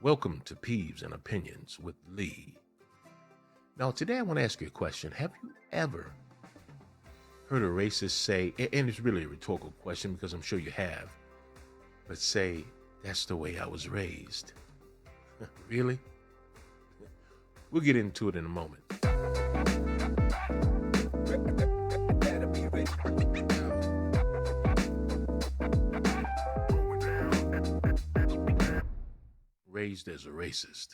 Welcome to Peeves and Opinions with Lee. Now, today I want to ask you a question. Have you ever heard a racist say, and it's really a rhetorical question because I'm sure you have, but say, that's the way I was raised? Really? We'll get into it in a moment. Raised as a racist.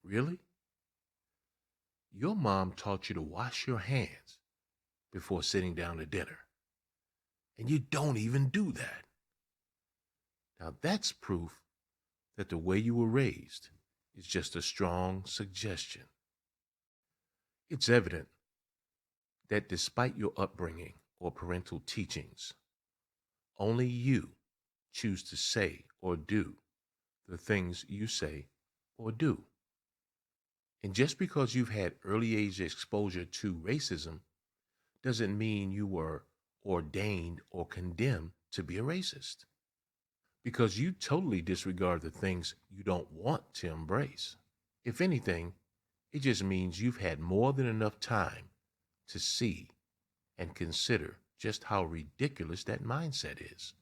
Really? Your mom taught you to wash your hands before sitting down to dinner, and you don't even do that. Now, that's proof that the way you were raised is just a strong suggestion. It's evident that despite your upbringing or parental teachings, only you choose to say or do the things you say or do. And just because you've had early age exposure to racism doesn't mean you were ordained or condemned to be a racist, because you totally disregard the things you don't want to embrace. If anything, it just means you've had more than enough time to see and consider just how ridiculous that mindset is.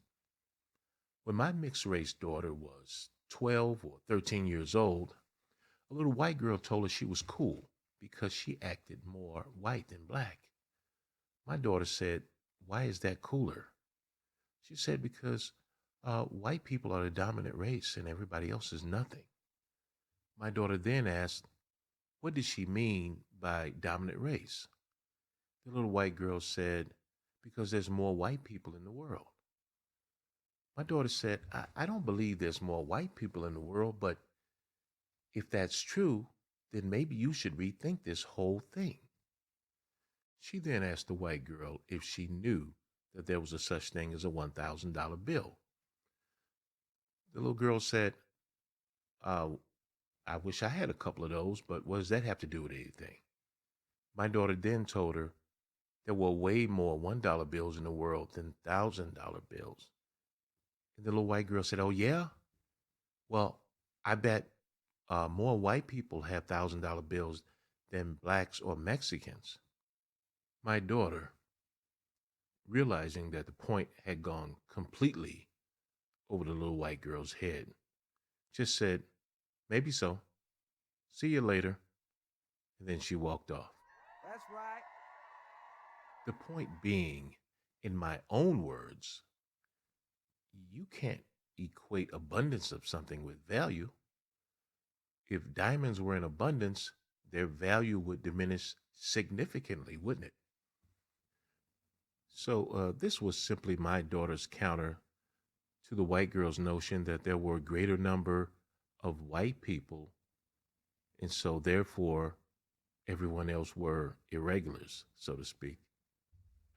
When my mixed race daughter was 12 or 13 years old, a little white girl told her she was cool because she acted more white than black. My daughter said, "Why is that cooler?" She said, "Because white people are the dominant race and everybody else is nothing." My daughter then asked, what did she mean by dominant race? The little white girl said, "Because there's more white people in the world." My daughter said, I don't believe there's more white people in the world, but if that's true, then maybe you should rethink this whole thing. She then asked the white girl if she knew that there was a such thing as a $1,000 bill. The little girl said, uh, I wish I had a couple of those, but what does that have to do with anything? My daughter then told her there were way more $1 bills in the world than $1,000 bills. And the little white girl said, "Oh, yeah? Well, I bet more white people have $1,000 bills than blacks or Mexicans." My daughter, realizing that the point had gone completely over the little white girl's head, just said, "Maybe so. See you later." And then she walked off. That's right. The point being, in my own words, you can't equate abundance of something with value. If diamonds were in abundance, their value would diminish significantly, wouldn't it? So, this was simply my daughter's counter to the white girl's notion that there were a greater number of white people, and so therefore everyone else were irregulars, so to speak.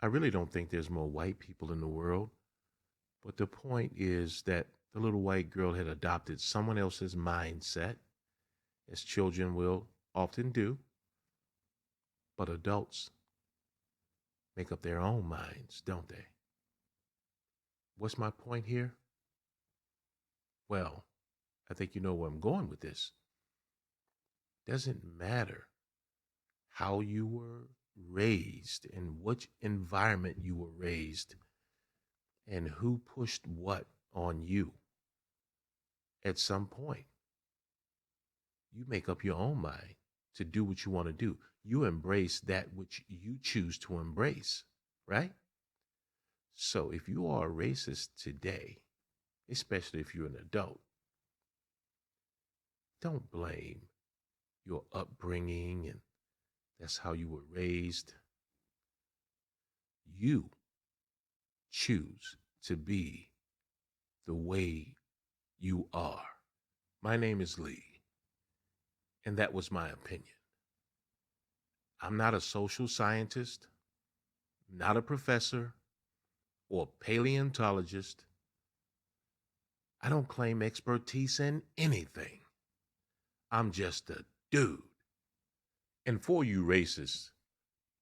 I really don't think there's more white people in the world, but the point is that the little white girl had adopted someone else's mindset, as children will often do, but adults make up their own minds, don't they? What's my point here? Well, I think you know where I'm going with this. Doesn't matter how you were raised and which environment you were raised and who pushed what on you. At some point, you make up your own mind to do what you want to do. You embrace that which you choose to embrace, right? So if you are a racist today, especially if you're an adult, don't blame your upbringing and that's how you were raised. You choose to be the way you are. My name is Lee, and that was my opinion. I'm not a social scientist, not a professor or paleontologist. I don't claim expertise in anything. I'm just a dude. And for you racists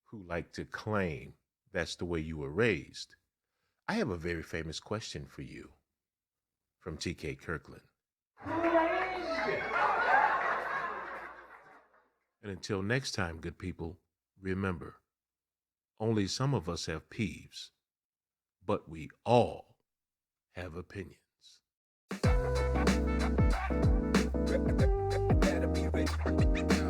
who like to claim that's the way you were raised, I have a very famous question for you from T.K. Kirkland. And until next time, good people, remember, only some of us have peeves, but we all have opinions. Better be ready.